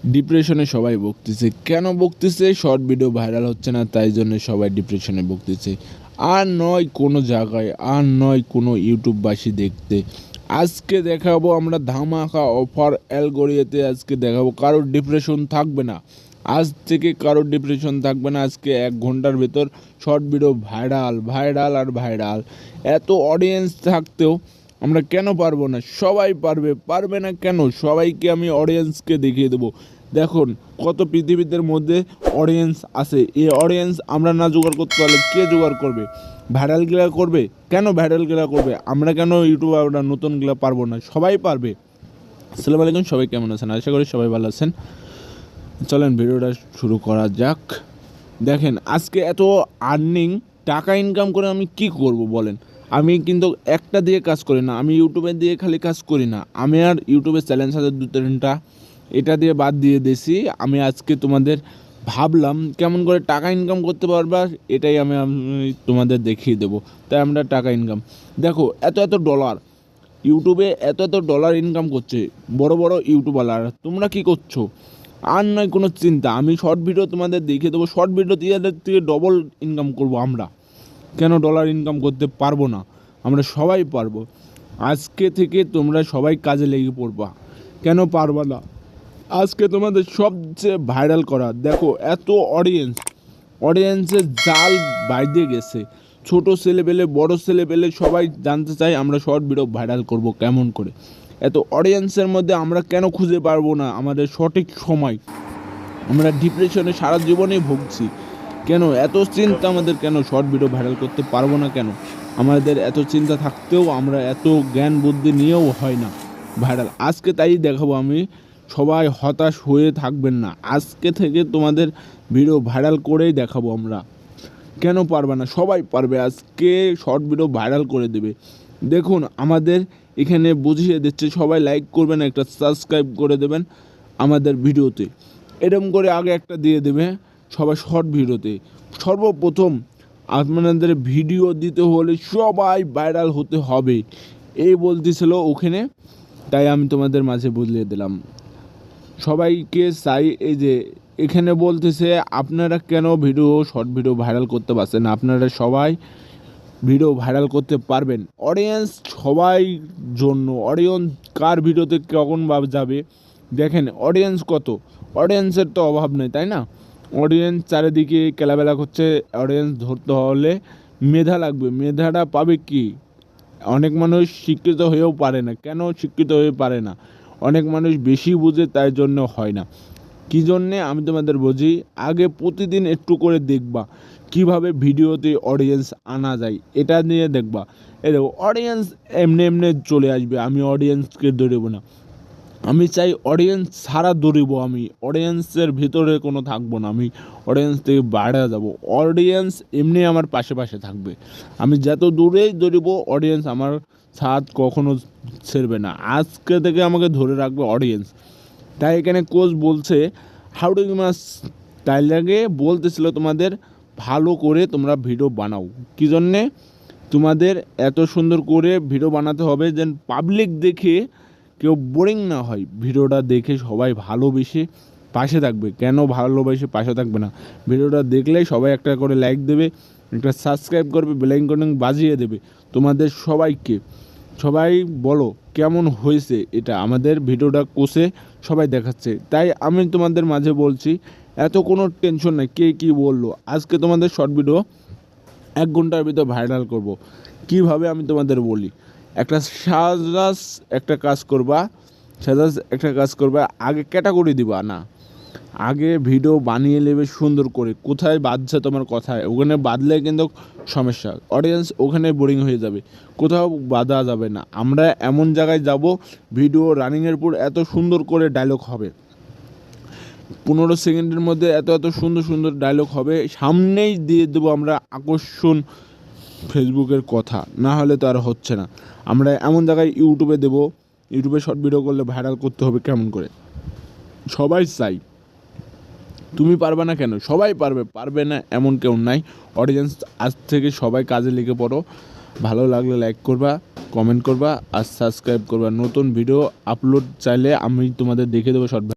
ডিপ্রেশনে সবাই ভুগতেছে। কেন ভুগতেছে? শর্ট ভিডিও ভাইরাল হচ্ছে না, তাই জন্য সবাই ডিপ্রেশনে ভুগতেছে। আর নয় কোনো জায়গায়, আর নয় কোনো ইউটিউববাসী দেখতে। আজকে দেখাবো আমরা ধামাকা অফার অ্যালগরিদমে। আজকে দেখাবো কারোর ডিপ্রেশন থাকবে না। আজ থেকে কারোর ডিপ্রেশন থাকবে না। আজকে 1 ঘন্টার ভেতর শর্ট ভিডিও ভাইরাল ভাইরাল আর ভাইরাল। এত অডিয়েন্স থাকতেও আমরা কেন পারবো না? সবাই পারবে। পারবে না কেন? সবাইকে আমি অডিয়েন্সকে দেখিয়ে দেবো। দেখুন কত পৃথিবীদের মধ্যে অডিয়েন্স আছে। এই অডিয়েন্স আমরা না জোগাড় করতে পারলে কে জোগাড় করবে? ভাইরালগুলা করবে। কেন ভাইরালগুলা করবে? আমরা কেন ইউটিউবাররা নতুনগুলা পারবো না? সবাই পারবে। আসসালামু আলাইকুম, সবাই কেমন আছেন? আশা করি সবাই ভালো আছেন। চলেন ভিডিওটা শুরু করা যাক। দেখেন আজকে এত আর্নিং, টাকা ইনকাম করে আমি কি করব বলেন? আমি কিন্তু একটা দিয়ে কাজ করি না, আমি ইউটিউবে দিয়ে খালি কাজ করি না। আমি আর ইউটিউবে চ্যালেঞ্জ আছে 2-3টা, এটা দিয়ে বাদ দিয়ে দিয়েছি। আমি আজকে তোমাদের ভাবলাম কেমন করে টাকা ইনকাম করতে পারবা, এটাই আমি তোমাদের দেখিয়ে দেবো। তাই আমরা টাকা ইনকাম দেখো, এত এত ডলার ইউটিউবে, এত এত ডলার ইনকাম করছে বড় বড় ইউটিউবার। তোমরা কি করছো? আর নয় কোনো চিন্তা, আমি শর্ট ভিডিও তোমাদের দেখিয়ে দেবো। শর্ট ভিডিও দিয়ে থেকে ডবল ইনকাম করব আমরা। কেন ডলার ইনকাম করতে পারবো না? আমরা সবাই পারবো। আজকে থেকে তোমরা সবাই কাজে লেগে পড়বা। কেন পারবা না? আজকে তোমাদের সবচেয়ে ভাইরাল করা, দেখো এত অডিয়েন্সের জাল বাইরে গেছে। ছোট ছেলেপেলে, বড় ছেলেপেলে সবাই জানতে চায় আমরা শর্ট ভিডিও ভাইরাল করব কেমন করে। এত অডিয়েন্সের মধ্যে আমরা কেন খুঁজে পারবো না আমাদের সঠিক সময়? আমরা ডিপ্রেশনে সারা জীবনেই ভুগছি। কেন এত চিন্তা আমাদের? কেন শর্ট ভিডিও ভাইরাল করতে পারবো না কেন? আমাদের এত চিন্তা থাকতেও, আমরা এত জ্ঞান বুদ্ধি নিয়েও হয় না ভাইরাল। আজকে তাই দেখাবো আমি। সবাই হতাশ হয়ে থাকবেন না। আজকে থেকে তোমাদের ভিডিও ভাইরাল করেই দেখাবো আমরা। কেন পারবে না? সবাই পারবে। আজকে শর্ট ভিডিও ভাইরাল করে দেবে। দেখুন আমাদের এখানে বুঝিয়ে দিচ্ছে, সবাই লাইক করবেন, একটা সাবস্ক্রাইব করে দেবেন আমাদের ভিডিওতে। এরকম করে আগে একটা দিয়ে দেবে সবাই শর্ট ভিডিওতে। সর্বপ্রথম আপনাদের ভিডিও দিতে হলে সবাই ভাইরাল হতে হবে, এই বলতেছিল ওখানে। তাই আমি তোমাদের মাঝে বদলে দিলাম। সবাইকে চাই, এই যে এখানে বলতেছে আপনারা কেন শর্ট ভিডিও ভাইরাল করতে পারছেন না? আপনারা সবাই ভিডিও ভাইরাল করতে পারবেন। অডিয়েন্স সবাই জন্য, অডিয়েন্স কার ভিডিওতে কখন বা যাবে? দেখেন অডিয়েন্স কত, অডিয়েন্সের তো অভাব নেই, তাই না? অডিয়েন্স চারিদিকে কেলাবেলা করছে। অডিয়েন্স ধরতে হলে মেধা লাগবে। মেধাটা পাবে কি? অনেক মানুষ শিক্ষিত হয়েও পারে না। কেন শিক্ষিত হয়ে পারে না? অনেক মানুষ বেশি বুঝে, তাই জন্য হয় না। কী জন্যে আমি তোমাদের বুঝি। আগে প্রতিদিন একটু করে দেখবা কিভাবে ভিডিওতে অডিয়েন্স আনা যায়, এটা নিয়ে দেখবা। এই দেখো অডিয়েন্স এমনি এমনি চলে আসবে, আমি অডিয়েন্সকে ধরব না। আমি চাই অডিয়েন্স ছাড়া দৌড়িব। আমি অডিয়েন্সের ভিতরে কোনো থাকবো না, আমি অডিয়েন্স থেকে বাইরে যাব। অডিয়েন্স এমনি আমার পাশে পাশে থাকবে। আমি যত দূরেই দৌড়িব, অডিয়েন্স আমার সাথ কখনো ছেড়বে না। আজকে থেকে আমাকে ধরে রাখবে অডিয়েন্স। তাই এখানে কোচ বলছে হাউ ডু ইউ মাস, তাই লাগে বলতেছিল তোমাদের ভালো করে তোমরা ভিডিও বানাও। কী জন্যে? তোমাদের এত সুন্দর করে ভিডিও বানাতে হবে যেন পাবলিক দেখে কেউ বোরিং না হয়। ভিডিওটা দেখে সবাই ভালোবেসে পাশে থাকবে। কেন ভালোবেসে পাশে থাকবে না? ভিডিওটা দেখলেই সবাই একটা করে লাইক দেবে, একটা সাবস্ক্রাইব করবে, বেল আইকন বাজিয়ে দেবে। তোমাদের সবাইকে, সবাই বলো কেমন হয়েছে এটা। আমাদের ভিডিওটা কোষে সবাই দেখাচ্ছে, তাই আমি তোমাদের মাঝে বলছি এত কোনো টেনশন নেই কে কী বললো। আজকে তোমাদের শর্ট ভিডিও 1 ঘন্টার ভিতর ভাইরাল করব। কিভাবে আমি তোমাদের বলি। একটা সাজাস একটা কাজ করবা, আগে ক্যাটাগরি দিবা না, আগে ভিডিও বানিয়ে নেবে সুন্দর করে। কোথায় বাজছে তোমার কথায়, ওখানে বাদলে কিন্তু সমস্যা। অডিয়েন্স ওখানে বোরিং হয়ে যাবে, কোথাও বাধা যাবে না। আমরা এমন জায়গায় যাব, ভিডিও রানিংয়ের পর এত সুন্দর করে ডায়লগ হবে, 15 সেকেন্ডের মধ্যে এত এত সুন্দর সুন্দর ডায়লগ হবে। সামনেই দিয়ে দেবো আমরা আকর্ষণ ফেসবুকের কথা, না হলে তো আর হচ্ছে না। আমরা এমন জায়গায় ইউটিউবে দেবো, ইউটিউবে শর্ট ভিডিও করলে ভাইরাল করতে হবে কেমন করে? সবাই চাই। তুমি পারবে না কেন? সবাই পারবে। পারবে না এমন কেউ নাই। অডিয়েন্স আজ থেকে সবাই কাজে লেগে পড়ো। ভালো লাগলে লাইক করবা, কমেন্ট করবা আর সাবস্ক্রাইব করবা। নতুন ভিডিও আপলোড চাইলে আমি তোমাদের দেখে দেবো শর্ট